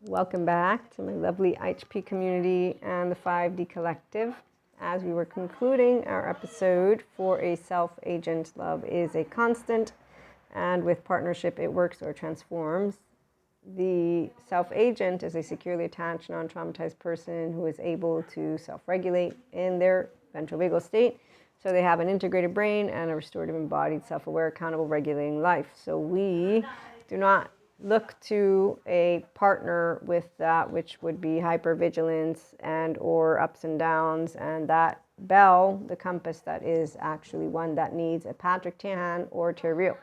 Welcome back to my lovely HP community and the 5D collective. As we were concluding our episode for a self-agent, love is a constant, and with partnership it works or transforms. The self-agent is a securely attached, non-traumatized person who is able to self-regulate in their ventral vagal state. So they have an integrated brain and a restorative, embodied, self-aware, accountable, regulating life. So we do not look to a partner with that which would be hypervigilance and or ups and downs, and that bell, the compass, that is actually one that needs a Patrick Tiahan or Terrio.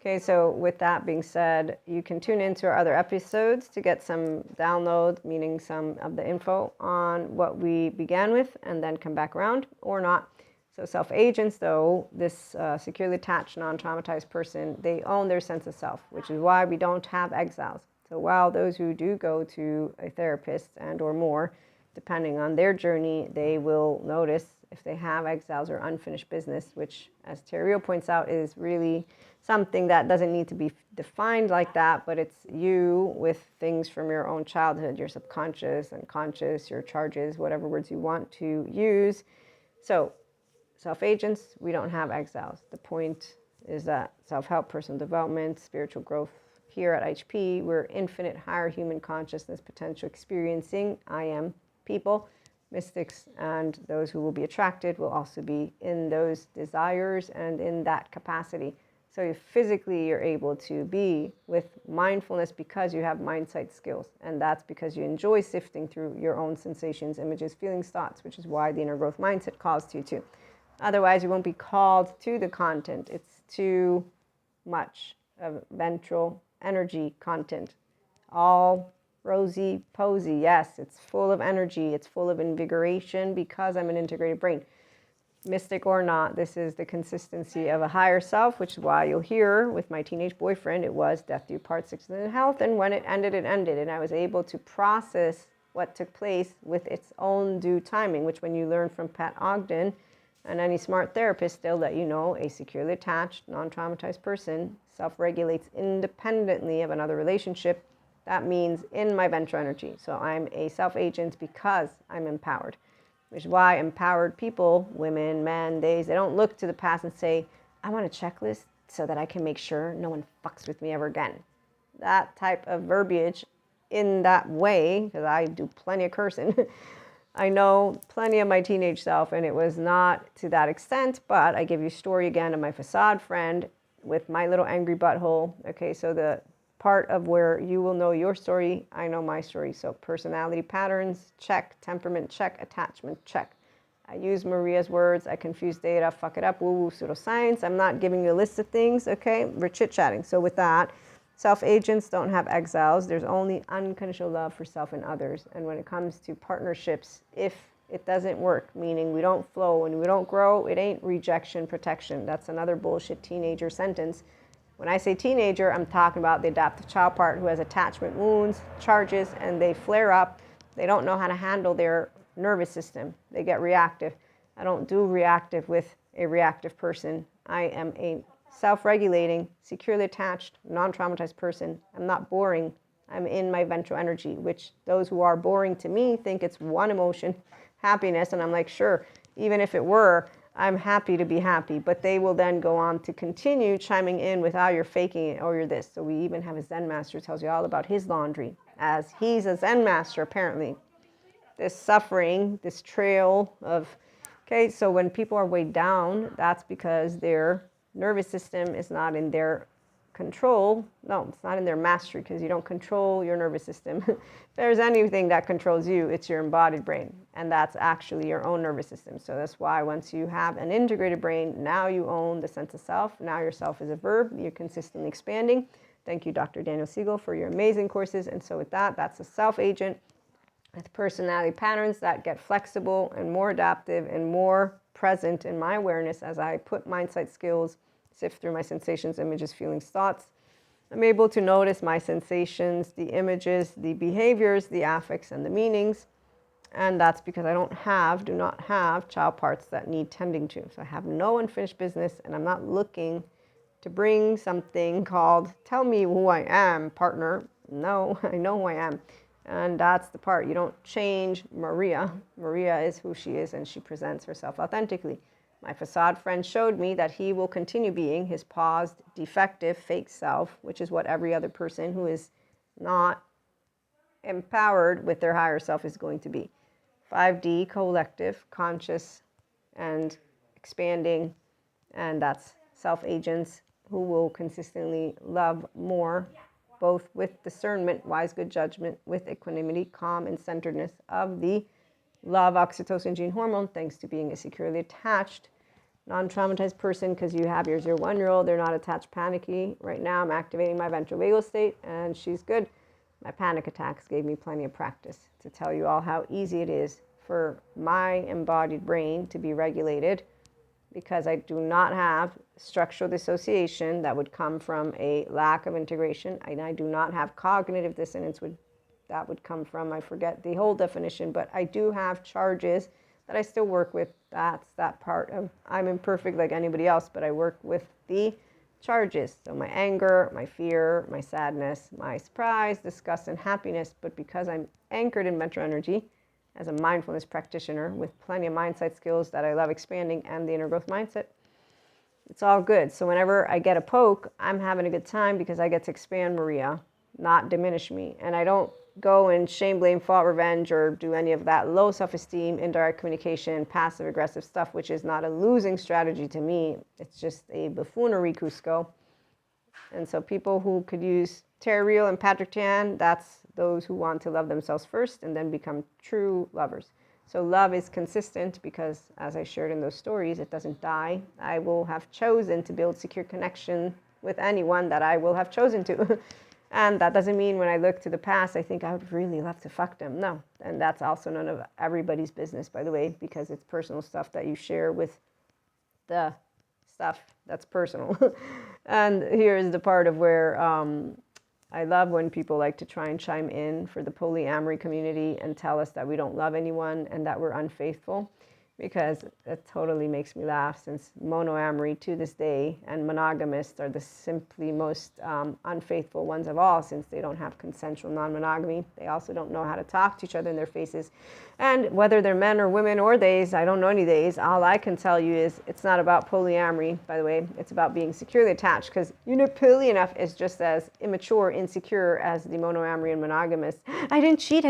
Okay, so with that being said, you can tune into our other episodes to get some download, meaning some of the info on what we began with, and then come back around or not. So self-agents, though, this securely attached, non-traumatized person, they own their sense of self, which is why we don't have exiles. So while those who do go to a therapist and or more, depending on their journey, they will notice if they have exiles or unfinished business, which, as Terrio points out, is really something that doesn't need to be defined like that, but it's you with things from your own childhood, your subconscious, unconscious, your charges, whatever words you want to use. So self-agents, we don't have exiles. The point is that self-help, personal development, spiritual growth here at HP, we're infinite higher human consciousness potential experiencing I am people. Mystics and those who will be attracted will also be in those desires and in that capacity. So physically you're able to be with mindfulness because you have mind-sight skills. And that's because you enjoy sifting through your own sensations, images, feelings, thoughts, which is why the inner growth mindset calls to you too. Otherwise, you won't be called to the content. It's too much of ventral energy content. All rosy posy. Yes, it's full of energy. It's full of invigoration because I'm an integrated brain. Mystic or not, this is the consistency of a higher self, which is why you'll hear with my teenage boyfriend, it was death do part 6 in health. And when it ended, it ended. And I was able to process what took place with its own due timing, which when you learn from Pat Ogden, and any smart therapist, they'll let you know a securely attached, non-traumatized person self-regulates independently of another relationship. That means in my ventral energy. So I'm a self-agent because I'm empowered, which is why empowered people, women, men, they don't look to the past and say, I want a checklist so that I can make sure no one fucks with me ever again. That type of verbiage in that way, because I do plenty of cursing, I know plenty of my teenage self, and it was not to that extent, but I give you a story again of my facade friend with my little angry butthole. Okay, so the part of where you will know your story, I know my story. So personality patterns, check. Temperament, check. Attachment, check. I use Maria's words. I confuse data, fuck it up, woo-woo, pseudoscience. I'm not giving you a list of things, okay? We're chit-chatting. So with that, self-agents don't have exiles. There's only unconditional love for self and others. And when it comes to partnerships, if it doesn't work, meaning we don't flow and we don't grow, it ain't rejection, protection. That's another bullshit teenager sentence. When I say teenager, I'm talking about the adaptive child part who has attachment wounds, charges, and they flare up. They don't know how to handle their nervous system. They get reactive. I don't do reactive with a reactive person. I am a self-regulating, securely attached, non-traumatized person. I'm not boring. I'm in my ventral energy, which those who are boring to me think it's one emotion, happiness. And I'm like, sure, even if it were, I'm happy to be happy. But they will then go on to continue chiming in with how you're faking it or you're this. So we even have a Zen master who tells you all about his laundry, as he's a Zen master apparently. This suffering, this trail of, okay, so when people are weighed down, that's because their nervous system is not in their control. No, it's not in their mastery, because you don't control your nervous system. If there's anything that controls you, it's your embodied brain. And that's actually your own nervous system. So that's why once you have an integrated brain, now you own the sense of self. Now your self is a verb. You're consistently expanding. Thank you, Dr. Daniel Siegel, for your amazing courses. And so with that, that's a self-agent with personality patterns that get flexible and more adaptive and more present in my awareness as I put mind-sight skills, sift through my sensations, images, feelings, thoughts. I'm able to notice my sensations, the images, the behaviors, the affects, and the meanings. And that's because I do not have child parts that need tending to. So I have no unfinished business, and I'm not looking to bring something called, tell me who I am, partner. No, I know who I am. And that's the part. You don't change Maria. Maria is who she is, and she presents herself authentically. My facade friend showed me that he will continue being his paused, defective, fake self, which is what every other person who is not empowered with their higher self is going to be. 5D, collective, conscious, and expanding, and that's self-agents who will consistently love more, both with discernment, wise, good judgment, with equanimity, calm, and centeredness of the love oxytocin gene hormone, thanks to being a securely attached, non-traumatized person, because you have your 0-1-year-old, they're not attached, panicky. Right now, I'm activating my ventral vagal state, and she's good. My panic attacks gave me plenty of practice to tell you all how easy it is for my embodied brain to be regulated, because I do not have structural dissociation that would come from a lack of integration, and I do not have cognitive dissonance that would come from, I forget the whole definition, but I do have charges that I still work with. That's that part of, I'm imperfect like anybody else, but I work with the charges. So my anger, my fear, my sadness, my surprise, disgust, and happiness. But because I'm anchored in mental energy as a mindfulness practitioner with plenty of mindset skills that I love expanding and the inner growth mindset, it's all good. So whenever I get a poke, I'm having a good time because I get to expand Maria, not diminish me. And I don't go and shame, blame, fault, revenge, or do any of that low self-esteem, indirect communication, passive aggressive stuff, which is not a losing strategy to me. It's just a buffoonery, Cusco. And so people who could use Terry Real and Patrick Tan, that's those who want to love themselves first and then become true lovers. So love is consistent because, as I shared in those stories, it doesn't die. I will have chosen to build secure connection with anyone that I will have chosen to. And that doesn't mean when I look to the past, I think I would really love to fuck them. No. And that's also none of everybody's business, by the way, because it's personal stuff that you share with the stuff that's personal. And here's the part of where I love when people like to try and chime in for the polyamory community and tell us that we don't love anyone and that we're unfaithful, because it totally makes me laugh, since monoamory to this day and monogamists are the simply most unfaithful ones of all, since they don't have consensual non-monogamy. They also don't know how to talk to each other in their faces. And whether they're men or women or theys, I don't know any theys, all I can tell you is it's not about polyamory, by the way. It's about being securely attached, because unipilly enough is just as immature, insecure as the monoamory and monogamous. I didn't cheat.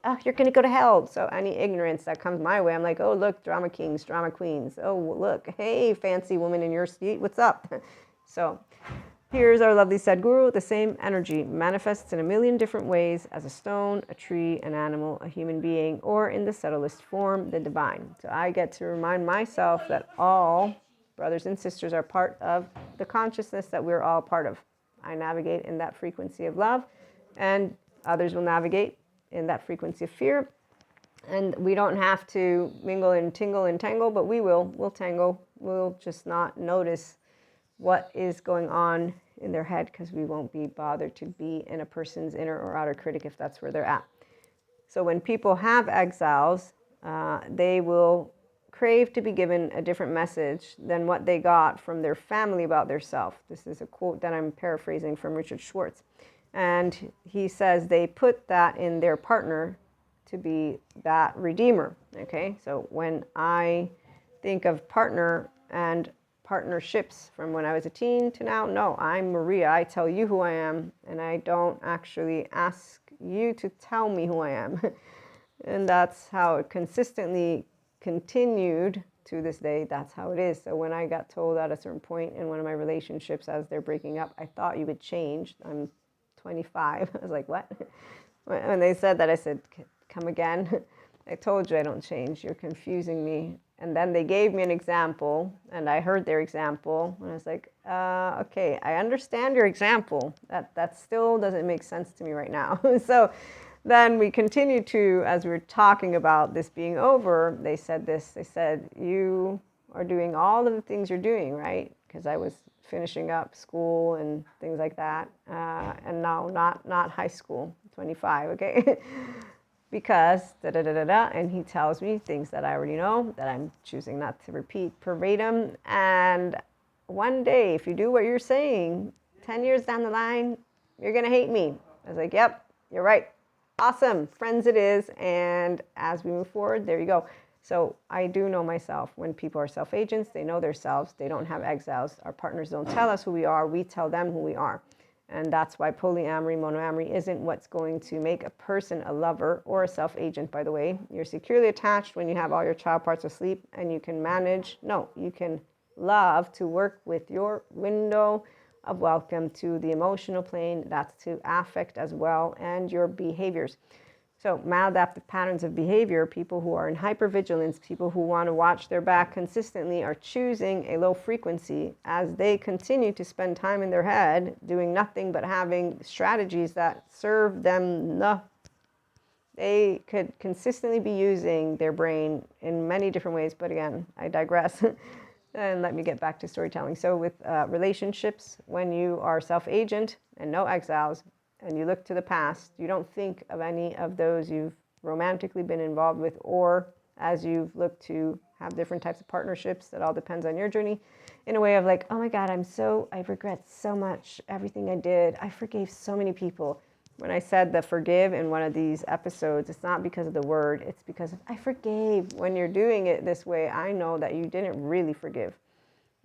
Oh, you're going to go to hell. So any ignorance that comes my way, I'm like, oh, look, drama kings, drama queens. Oh, look, hey, fancy woman in your seat, what's up? So here's our lovely Sadhguru. The same energy manifests in a million different ways as a stone, a tree, an animal, a human being, or in the subtlest form, the divine. So I get to remind myself that all brothers and sisters are part of the consciousness that we're all part of. I navigate in that frequency of love, and others will navigate in that frequency of fear. And we don't have to mingle and tingle and tangle, but we'll tangle. We'll just not notice what is going on in their head, because we won't be bothered to be in a person's inner or outer critic if that's where they're at. So when people have exiles, they will crave to be given a different message than what they got from their family about their self. This is a quote that I'm paraphrasing from Richard Schwartz. And he says they put that in their partner to be that redeemer. Okay, so when I think of partner and partnerships from when I was a teen to now, no, I'm Maria. I tell you who I am, and I don't actually ask you to tell me who I am. And that's how it consistently continued to this day. That's how it is. So when I got told at a certain point in one of my relationships as they're breaking up, I thought you would change. I'm 25. I was like, what? When they said that, I said, come again. I told you I don't change. You're confusing me. And then they gave me an example, and I heard their example, and I was like, okay, I understand your example. That still doesn't make sense to me right now. So then we continued to, as we were talking about this being over, they said this. They said, you are doing all of the things you're doing, right? Because I was finishing up school and things like that. And now not high school, 25, okay? Because da-da-da-da-da, and he tells me things that I already know, that I'm choosing not to repeat verbatim. And one day, if you do what you're saying, 10 years down the line, you're going to hate me. I was like, yep, you're right. Awesome. Friends it is. And as we move forward, there you go. So I do know myself. When people are self-agents, they know themselves. They don't have exiles. Our partners don't tell us who we are. We tell them who we are. And that's why polyamory, monoamory isn't what's going to make a person a lover or a self-agent, by the way. You're securely attached when you have all your child parts asleep and you can manage. No, you can love to work with your window of welcome to the emotional plane. That's to affect as well and your behaviors. So maladaptive patterns of behavior, people who are in hypervigilance, people who want to watch their back consistently are choosing a low frequency as they continue to spend time in their head doing nothing but having strategies that serve them. They could consistently be using their brain in many different ways, but again, I digress. And let me get back to storytelling. So with relationships, when you are self-agent and no exiles, and you look to the past, you don't think of any of those you've romantically been involved with, or as you've looked to have different types of partnerships. That all depends on your journey, in a way of like, oh my God, I regret so much everything I did. I forgave so many people. When I said the forgive in one of these episodes, it's not because of the word, it's because of I forgave. When you're doing it this way, I know that you didn't really forgive.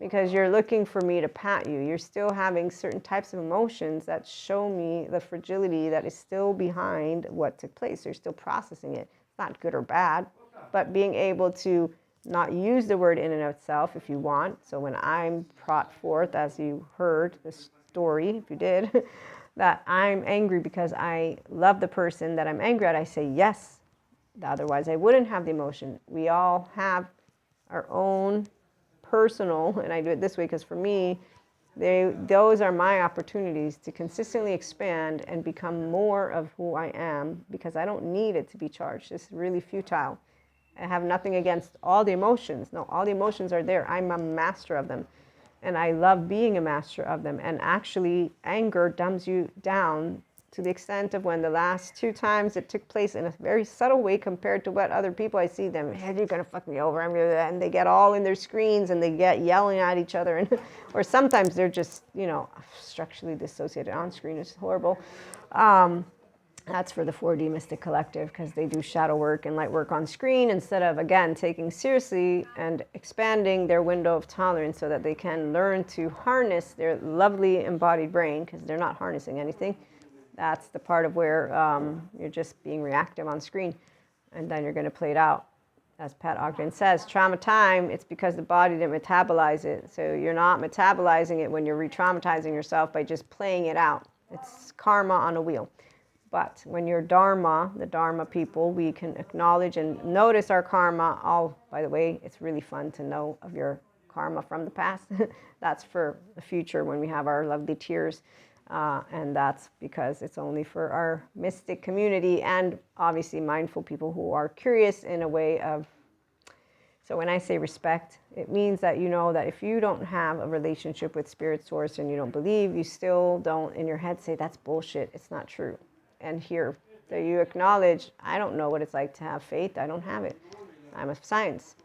Because you're looking for me to pat you. You're still having certain types of emotions that show me the fragility that is still behind what took place. You're still processing it. It's not good or bad, but being able to not use the word in and of itself if you want. So when I'm brought forth, as you heard the story, if you did, that I'm angry because I love the person that I'm angry at, I say yes. Otherwise, I wouldn't have the emotion. We all have our own personal, and I do it this way because for me, those are my opportunities to consistently expand and become more of who I am, because I don't need it to be charged. It's really futile. I have nothing against all the emotions. No, all the emotions are there. I'm a master of them, and I love being a master of them. And actually, anger dumbs you down to the extent of when the last 2 times it took place in a very subtle way compared to what other people I see them, hey, you're gonna fuck me over, and they get all in their screens and they get yelling at each other, and or sometimes they're just, structurally dissociated on screen. It's horrible. That's for the 4D Mystic Collective, because they do shadow work and light work on screen instead of, again, taking seriously and expanding their window of tolerance so that they can learn to harness their lovely embodied brain, because they're not harnessing anything. That's the part of where you're just being reactive on screen, and then you're going to play it out. As Pat Ogden says, trauma time, it's because the body didn't metabolize it. So you're not metabolizing it when you're re-traumatizing yourself by just playing it out. It's karma on a wheel. But when you're Dharma, the Dharma people, we can acknowledge and notice our karma. Oh, by the way, it's really fun to know of your karma from the past. That's for the future when we have our lovely tears. And that's because it's only for our mystic community and obviously mindful people who are curious in a way of. So when I say respect, it means that you know that if you don't have a relationship with Spirit Source and you don't believe, you still don't in your head say that's bullshit. It's not true. And here, so you acknowledge, I don't know what it's like to have faith. I don't have it. I'm a science.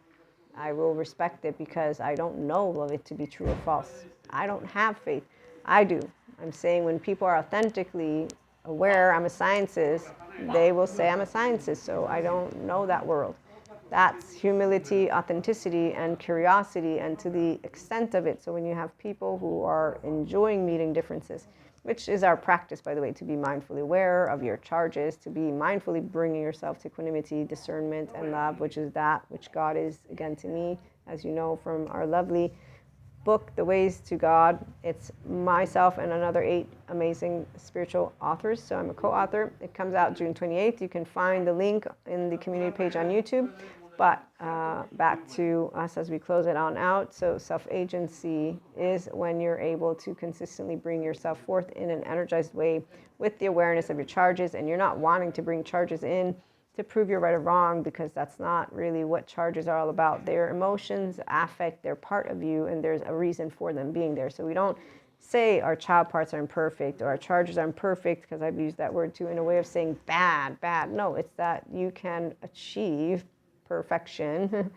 I will respect it because I don't know of it to be true or false. I don't have faith. I do. I'm saying when people are authentically aware I'm a scientist, they will say I'm a scientist, so I don't know that world. That's humility, authenticity, and curiosity, and to the extent of it. So when you have people who are enjoying meeting differences, which is our practice, by the way, to be mindfully aware of your charges, to be mindfully bringing yourself to equanimity, discernment, and love, which is that which God is, again, to me, as you know from our lovely book, The Ways to God. It's myself and another 8 amazing spiritual authors. So I'm a co-author. It comes out June 28th. You can find the link in the community page on YouTube. But back to us as we close it on out. So self-agency is when you're able to consistently bring yourself forth in an energized way with the awareness of your charges, and you're not wanting to bring charges in to prove you're right or wrong, because that's not really what charges are all about. Their emotions, affect, they're part of you, and there's a reason for them being there. So we don't say our child parts are imperfect or our charges are imperfect, because I've used that word too in a way of saying bad. No, it's that you can achieve perfection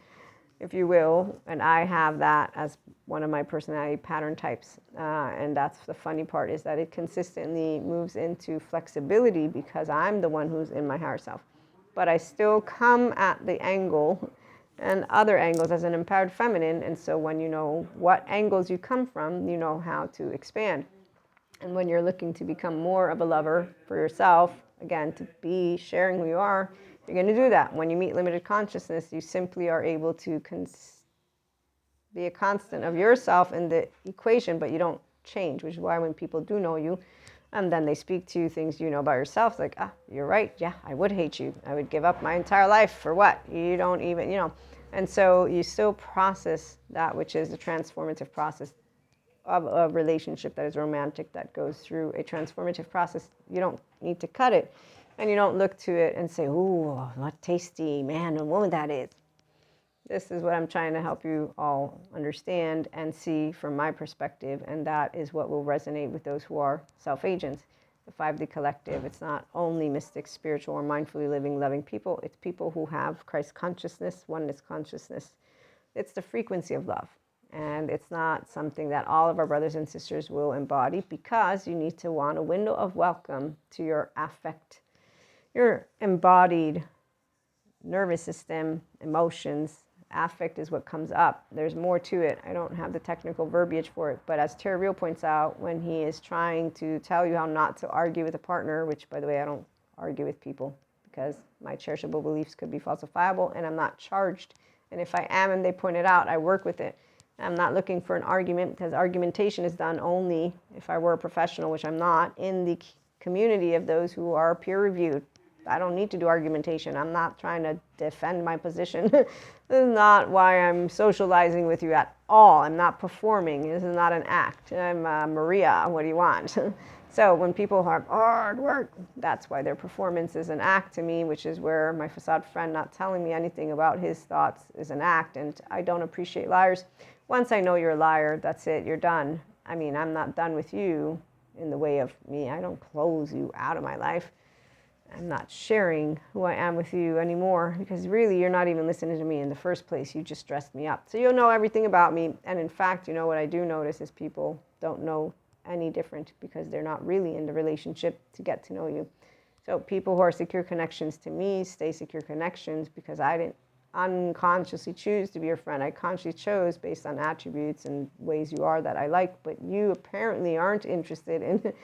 if you will. And I have that as one of my personality pattern types. And that's the funny part, is that it consistently moves into flexibility because I'm the one who's in my higher self. But I still come at the angle and other angles as an empowered feminine. And so when you know what angles you come from, you know how to expand. And when you're looking to become more of a lover for yourself, again, to be sharing who you are, you're going to do that. When you meet limited consciousness, you simply are able to be a constant of yourself in the equation, but you don't change, which is why when people do know you, and then they speak to you things you know about yourself, like, you're right, yeah, I would hate you. I would give up my entire life for what? You don't even, And so you still process that, which is a transformative process of a relationship that is romantic, that goes through a transformative process. You don't need to cut it, and you don't look to it and say, ooh, what tasty man or woman that is. This is what I'm trying to help you all understand and see from my perspective, and that is what will resonate with those who are self-agents. The 5D collective, it's not only mystic, spiritual, or mindfully living, loving people. It's people who have Christ consciousness, oneness consciousness. It's the frequency of love. And it's not something that all of our brothers and sisters will embody, because you need to want a window of welcome to your affect, your embodied nervous system, emotions. Affect is what comes up. There's more to it. I don't have the technical verbiage for it. But as Tara Real points out, when he is trying to tell you how not to argue with a partner, which, by the way, I don't argue with people because my cherishable beliefs could be falsifiable and I'm not charged. And if I am and they point it out, I work with it. I'm not looking for an argument, because argumentation is done only, if I were a professional, which I'm not, in the community of those who are peer-reviewed. I don't need to do argumentation. I'm not trying to defend my position. This is not why I'm socializing with you at all. I'm not performing. This is not an act. I'm Maria. What do you want? So when people have hard work, that's why their performance is an act to me, which is where my facade friend not telling me anything about his thoughts is an act. And I don't appreciate liars. Once I know you're a liar, that's it. You're done. I mean, I'm not done with you in the way of me. I don't close you out of my life. I'm not sharing who I am with you anymore, because really you're not even listening to me in the first place. You just dressed me up. So you'll know everything about me. And in fact, what I do notice is people don't know any different, because they're not really in the relationship to get to know you. So people who are secure connections to me stay secure connections, because I didn't unconsciously choose to be your friend. I consciously chose based on attributes and ways you are that I like, but you apparently aren't interested in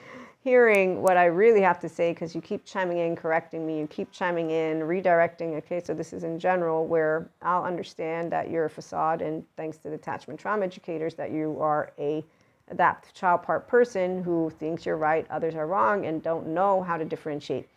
hearing what I really have to say, because you keep chiming in, correcting me, you keep chiming in, redirecting. Okay, so this is in general where I'll understand that you're a facade, and thanks to the attachment trauma educators, that you are a adaptive child part person who thinks you're right, others are wrong, and don't know how to differentiate.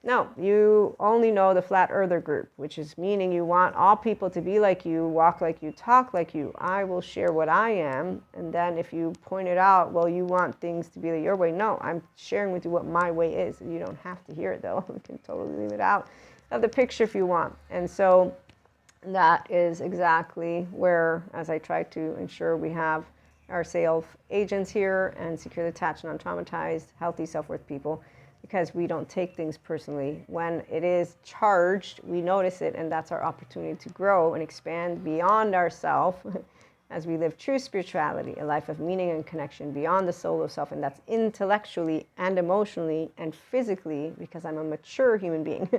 No, you only know the flat earther group, which is meaning you want all people to be like you, walk like you, talk like you. I will share what I am, and then if you point it out, well, you want things to be your way. No, I'm sharing with you what my way is. You don't have to hear it, though. You can totally leave it out of the picture if you want. And so that is exactly where, as I try to ensure we have our self-agents here and securely attached, non-traumatized, healthy self-worth people, because we don't take things personally. When it is charged, we notice it, and that's our opportunity to grow and expand beyond ourself as we live true spirituality, a life of meaning and connection beyond the soul of self, and that's intellectually and emotionally and physically, because I'm a mature human being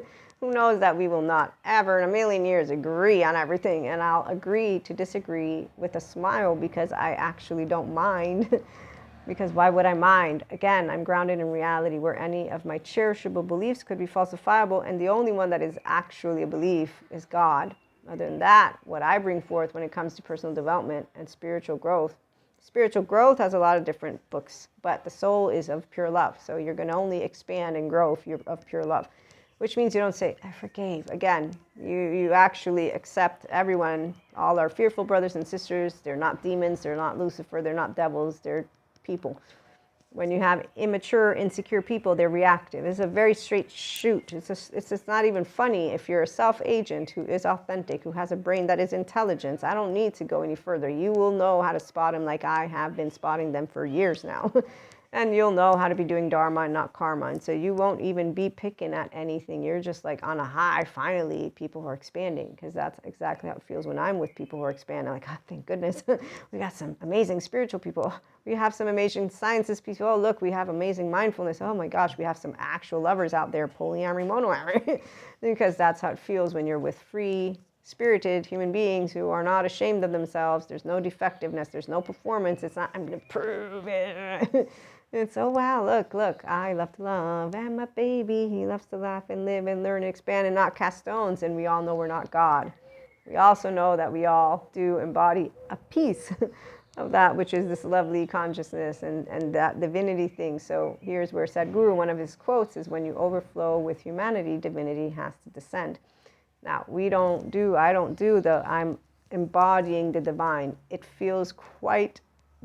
who knows that we will not ever in a million years agree on everything, and I'll agree to disagree with a smile, because I actually don't mind. Because why would I mind? Again, I'm grounded in reality, where any of my cherishable beliefs could be falsifiable, and the only one that is actually a belief is God. Other than that, what I bring forth when it comes to personal development and spiritual growth has a lot of different books, but the soul is of pure love. So you're going to only expand and grow if you're of pure love, which means you don't say, I forgave. Again, you actually accept everyone, all our fearful brothers and sisters. They're not demons, they're not Lucifer, they're not devils, they're people. When you have immature, insecure people, they're reactive. It's a very straight shoot. It's just not even funny. If you're a self-agent who is authentic, who has a brain that is intelligent, I don't need to go any further. You will know how to spot them, like I have been spotting them for years now. And you'll know how to be doing dharma and not karma. And so you won't even be picking at anything. You're just like on a high, finally, people who are expanding. Because that's exactly how it feels when I'm with people who are expanding. Like, oh, thank goodness. We got some amazing spiritual people. We have some amazing sciences people. Oh, look, we have amazing mindfulness. Oh my gosh, we have some actual lovers out there, polyamory, monoamory. Because that's how it feels when you're with free, spirited human beings who are not ashamed of themselves. There's no defectiveness. There's no performance. It's not, I'm going to prove it. It's, oh wow, look, I love to love, and my baby, he loves to laugh and live and learn and expand and not cast stones, and we all know we're not God. We also know that we all do embody a piece of that, which is this lovely consciousness and that divinity thing. So here's where Sadhguru, one of his quotes is, when you overflow with humanity, divinity has to descend. Now, I don't do the, I'm embodying the divine. It feels quite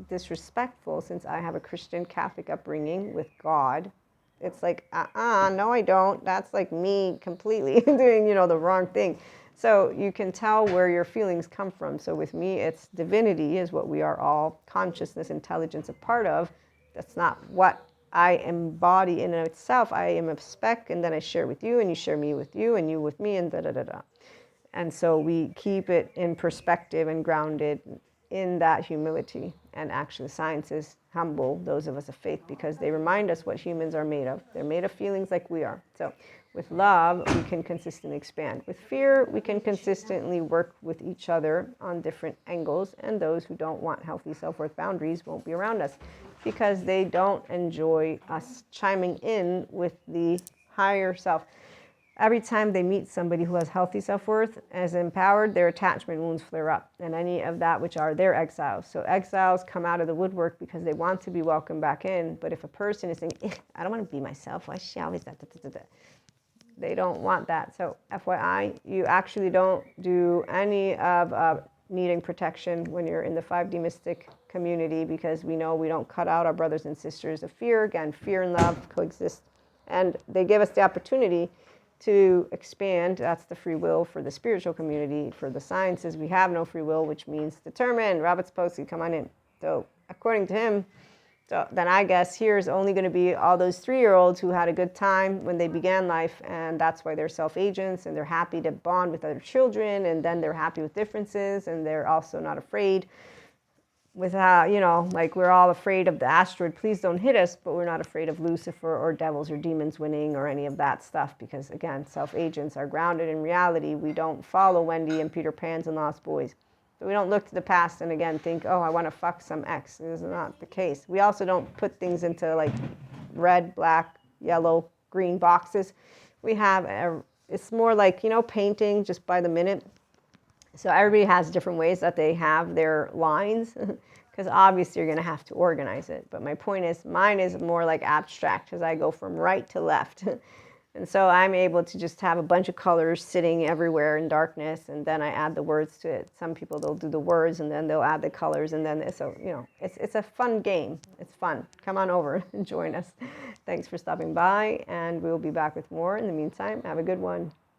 disrespectful since I have a Christian Catholic upbringing with God. It's like, no, I don't. That's like me completely doing, the wrong thing. So you can tell where your feelings come from. So with me, it's divinity is what we are all, consciousness, intelligence, a part of. That's not what I embody in and of itself. I am a speck, and then I share with you, and you share me with you, and you with me, and da-da-da-da. And so we keep it in perspective and grounded in that humility. And actually, sciences humble those of us of faith because they remind us what humans are made of. They're made of feelings like we are. So with love, we can consistently expand. With fear, we can consistently work with each other on different angles. And those who don't want healthy self-worth boundaries won't be around us because they don't enjoy us chiming in with the higher self. Every time they meet somebody who has healthy self-worth, as empowered, their attachment wounds flare up, and any of that which are their exiles. So exiles come out of the woodwork because they want to be welcomed back in. But if a person is saying, I don't want to be myself, why is she always that? They don't want that. So FYI, you actually don't do any of needing protection when you're in the 5D mystic community, because we know we don't cut out our brothers and sisters of fear. Again, fear and love coexist. And they give us the opportunity to expand. That's the free will for the spiritual community. For the sciences, we have no free will, which means determine. Robert Sapolsky, come on in. So according to him, so then I guess here's only going to be all those 3-year-olds who had a good time when they began life, and that's why they're self-agents, and they're happy to bond with other children, and then they're happy with differences, and they're also not afraid without, like we're all afraid of the asteroid, please don't hit us, but we're not afraid of Lucifer or devils or demons winning or any of that stuff, because again, self-agents are grounded in reality. We don't follow Wendy and Peter Pan's and Lost Boys. So we don't look to the past and again think, oh, I want to fuck some ex. This is not the case. We also don't put things into like red, black, yellow, green boxes. We have, it's more like, painting just by the minute. So everybody has different ways that they have their lines, because obviously you're going to have to organize it. But my point is, mine is more like abstract, because I go from right to left. And so I'm able to just have a bunch of colors sitting everywhere in darkness, and then I add the words to it. Some people, they'll do the words, and then they'll add the colors, and then, so, it's a fun game. It's fun. Come on over and join us. Thanks for stopping by, and we'll be back with more. In the meantime, have a good one.